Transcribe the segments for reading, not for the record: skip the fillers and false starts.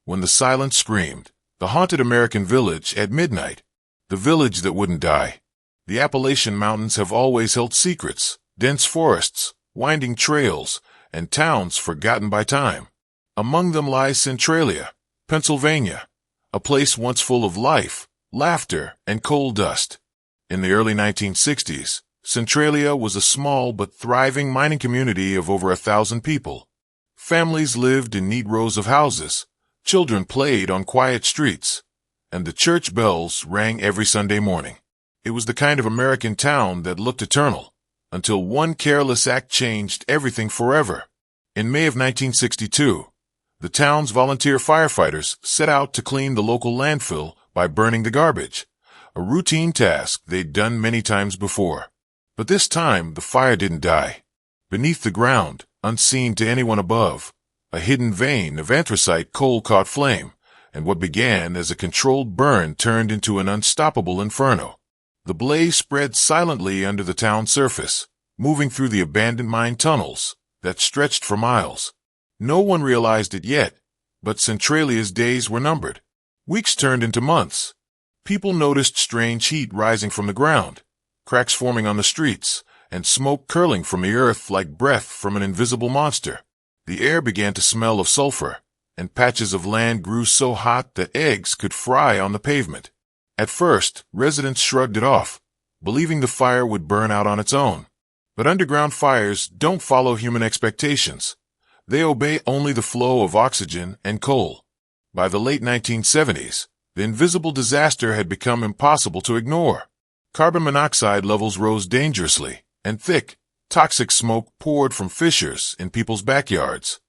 when the silence screamed, the haunted American village at midnight, the village that wouldn't die. The Appalachian Mountains have always held secrets, dense forests, winding trails, and towns forgotten by time. Among them lies Centralia, Pennsylvania, a place once full of life, laughter, and coal dust. In the early 1960s, Centralia was a small but thriving mining community of over 1,000 people. Families lived in neat rows of houses, children played on quiet streets, and the church bells rang every Sunday morning. It was the kind of American town that looked eternal, until one careless act changed everything forever. In May of 1962, the town's volunteer firefighters set out to clean the local landfill by burning the garbage, a routine task they'd done many times before. But this time, the fire didn't die. Beneath the ground, unseen to anyone above, a hidden vein of anthracite coal caught flame, and what began as a controlled burn turned into an unstoppable inferno. The blaze spread silently under the town's surface, moving through the abandoned mine tunnels that stretched for miles. No one realized it yet, but Centralia's days were numbered. Weeks turned into months. People noticed strange heat rising from the ground, cracks forming on the streets, and smoke curling from the earth like breath from an invisible monster. The air began to smell of sulfur, and patches of land grew so hot that eggs could fry on the pavement. At first, residents shrugged it off, believing the fire would burn out on its own. But underground fires don't follow human expectations. They obey only the flow of oxygen and coal. By the late 1970s, the invisible disaster had become impossible to ignore. Carbon monoxide levels rose dangerously, and thick, toxic smoke poured from fissures in people's backyards.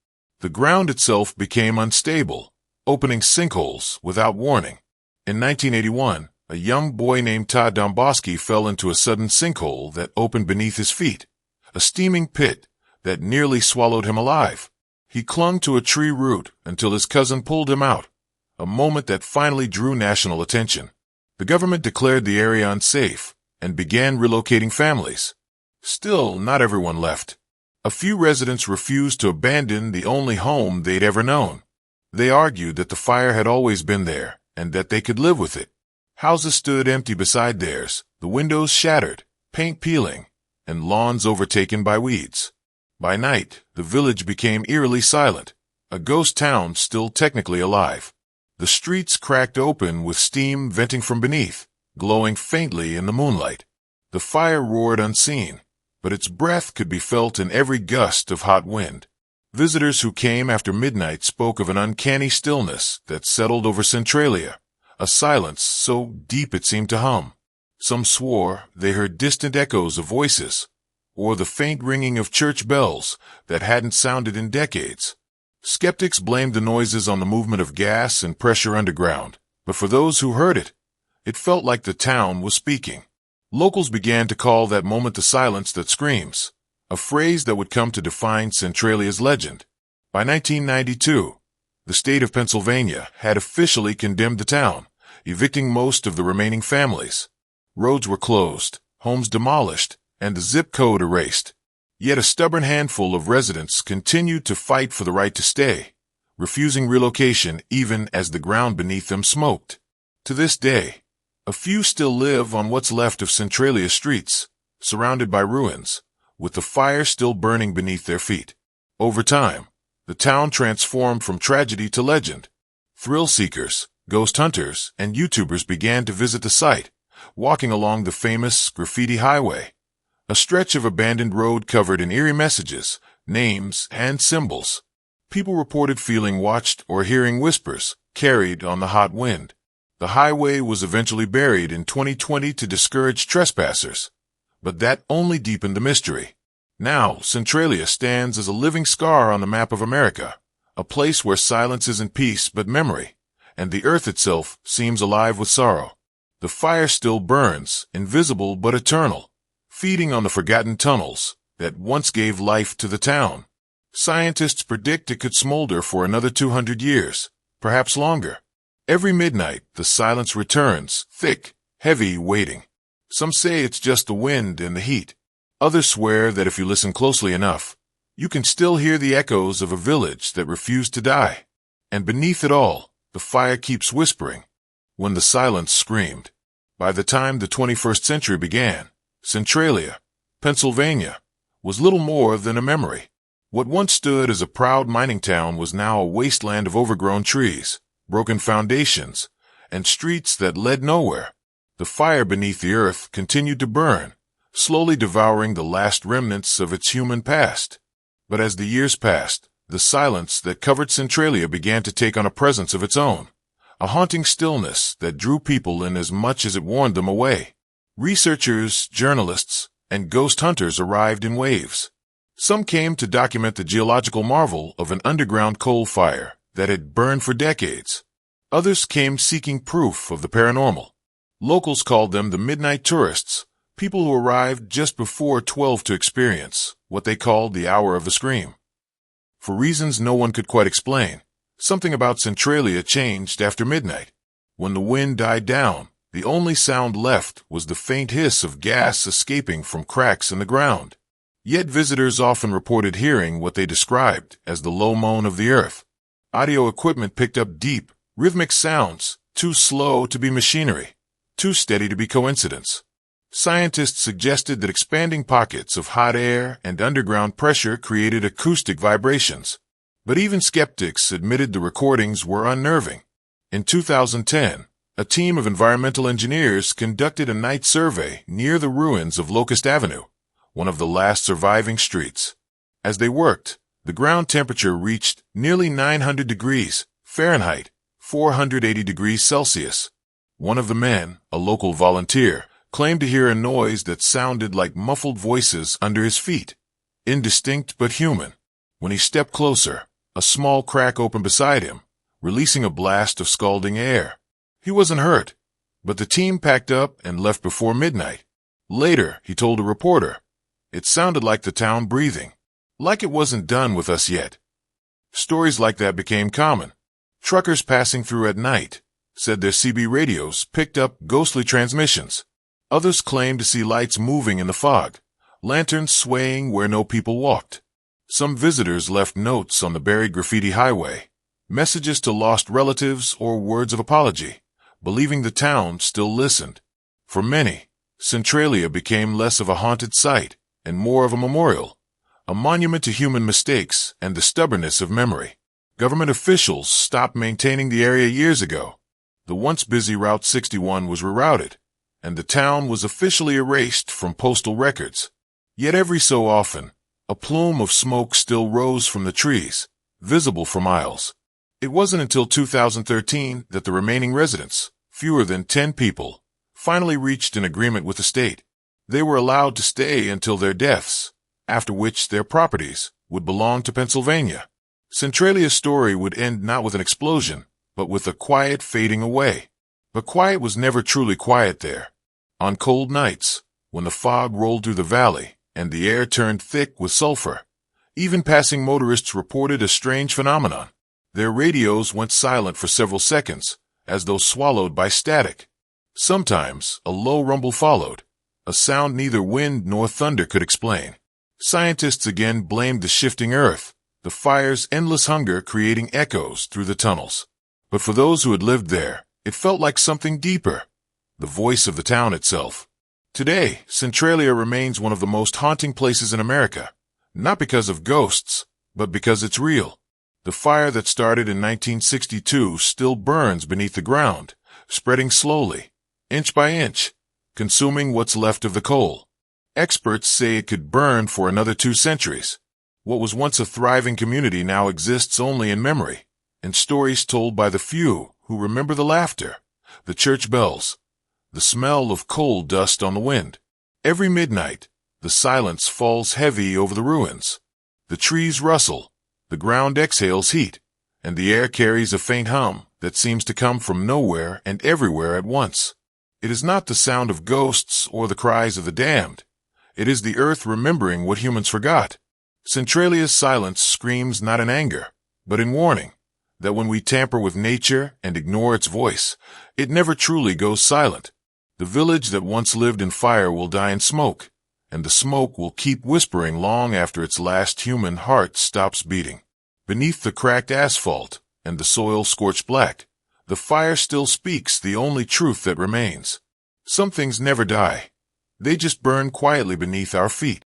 The ground itself became unstable, opening sinkholes without warning. In 1981, a young boy named Todd Domboski fell into a sudden sinkhole that opened beneath his feet, a steaming pit that nearly swallowed him alive. He clung to a tree root until his cousin pulled him out, a moment that finally drew national attention. The government declared the area unsafe and began relocating families. Still, not everyone left. A few residents refused to abandon the only home they'd ever known. They argued that the fire had always been there and that they could live with it. Houses stood empty beside theirs, the windows shattered, paint peeling, and lawns overtaken by weeds. By night, the village became eerily silent, a ghost town still technically alive. The streets cracked open with steam venting from beneath, glowing faintly in the moonlight. The fire roared unseen, but its breath could be felt in every gust of hot wind. Visitors who came after midnight spoke of an uncanny stillness that settled over Centralia, a silence so deep it seemed to hum. Some swore they heard distant echoes of voices, or the faint ringing of church bells that hadn't sounded in decades. Skeptics blamed the noises on the movement of gas and pressure underground, but for those who heard it, it felt like the town was speaking. Locals began to call that moment the silence that screams, a phrase that would come to define Centralia's legend. By 1992, the state of Pennsylvania had officially condemned the town, evicting most of the remaining families. Roads were closed, homes demolished, and the zip code erased. Yet a stubborn handful of residents continued to fight for the right to stay, refusing relocation even as the ground beneath them smoked. To this day, a few still live on what's left of Centralia's streets, surrounded by ruins, with the fire still burning beneath their feet. Over time, the town transformed from tragedy to legend. Thrill seekers, ghost hunters, and YouTubers began to visit the site, walking along the famous graffiti highway, a stretch of abandoned road covered in eerie messages, names, and symbols. People reported feeling watched or hearing whispers carried on the hot wind. The highway was eventually buried in 2020 to discourage trespassers, but that only deepened the mystery. Now, Centralia stands as a living scar on the map of America, a place where silence isn't peace but memory, and the earth itself seems alive with sorrow. The fire still burns, invisible but eternal, feeding on the forgotten tunnels that once gave life to the town. Scientists predict it could smolder for another 200 years, perhaps longer. Every midnight, the silence returns, thick, heavy, waiting. Some say it's just the wind and the heat. Others swear that if you listen closely enough, you can still hear the echoes of a village that refused to die. And beneath it all, The fire keeps whispering. When the silence screamed. By the time the 21st century began, Centralia, Pennsylvania, was little more than a memory. What once stood as a proud mining town was now a wasteland of overgrown trees, broken foundations, and streets that led nowhere. The fire beneath the earth continued to burn, slowly devouring the last remnants of its human past. But as the years passed, the silence that covered Centralia began to take on a presence of its own, a haunting stillness that drew people in as much as it warned them away. Researchers, journalists, and ghost hunters arrived in waves. Some came to document the geological marvel of an underground coal fire that had burned for decades. Others came seeking proof of the paranormal. Locals called them the midnight tourists, people who arrived just before 12 to experience what they called the hour of the scream. For reasons no one could quite explain, something about Centralia changed after midnight. When the wind died down, the only sound left was the faint hiss of gas escaping from cracks in the ground. Yet visitors often reported hearing what they described as the low moan of the earth. Audio equipment picked up deep, rhythmic sounds, too slow to be machinery, too steady to be coincidence. Scientists suggested that expanding pockets of hot air and underground pressure created acoustic vibrations. But even skeptics admitted the recordings were unnerving. In 2010, a team of environmental engineers conducted a night survey near the ruins of Locust Avenue, one of the last surviving streets. As they worked, the ground temperature reached nearly 900 degrees Fahrenheit, 480 degrees Celsius. One of the men, a local volunteer, claimed to hear a noise that sounded like muffled voices under his feet, indistinct but human. When he stepped closer, a small crack opened beside him, releasing a blast of scalding air. He wasn't hurt, but the team packed up and left before midnight. Later, he told a reporter, "It sounded like the town breathing, like it wasn't done with us yet." Stories like that became common. Truckers passing through at night said their CB radios picked up ghostly transmissions. Others claimed to see lights moving in the fog, lanterns swaying where no people walked. Some visitors left notes on the buried graffiti highway, messages to lost relatives or words of apology, believing the town still listened. For many, Centralia became less of a haunted site and more of a memorial, a monument to human mistakes and the stubbornness of memory. Government officials stopped maintaining the area years ago. The once busy Route 61 was rerouted, and the town was officially erased from postal records. Yet every so often, a plume of smoke still rose from the trees, visible for miles. It wasn't until 2013 that the remaining residents, fewer than 10 people, finally reached an agreement with the state. They were allowed to stay until their deaths, after which their properties would belong to Pennsylvania. Centralia's story would end not with an explosion, but with a quiet fading away. But quiet was never truly quiet there. On cold nights, when the fog rolled through the valley and the air turned thick with sulfur, even passing motorists reported a strange phenomenon. Their radios went silent for several seconds, as though swallowed by static. Sometimes a low rumble followed, a sound neither wind nor thunder could explain. Scientists again blamed the shifting earth, the fire's endless hunger creating echoes through the tunnels. But for those who had lived there, it felt like something deeper, the voice of the town itself. Today, Centralia remains one of the most haunting places in America, not because of ghosts, but because it's real. The fire that started in 1962 still burns beneath the ground, spreading slowly, inch by inch, consuming what's left of the coal. Experts say it could burn for another 2 centuries. What was once a thriving community now exists only in memory, in stories told by the few who remember the laughter, the church bells, the smell of coal dust on the wind. Every midnight, the silence falls heavy over the ruins. The trees rustle, the ground exhales heat, and the air carries a faint hum that seems to come from nowhere and everywhere at once. It is not the sound of ghosts or the cries of the damned. It is the earth remembering what humans forgot. Centralia's silence screams not in anger, but in warning, that when we tamper with nature and ignore its voice, it never truly goes silent. The village that once lived in fire will die in smoke, and the smoke will keep whispering long after its last human heart stops beating. Beneath the cracked asphalt and the soil scorched black, The fire still speaks the only truth that remains. Some things never die. They just burn quietly beneath our feet.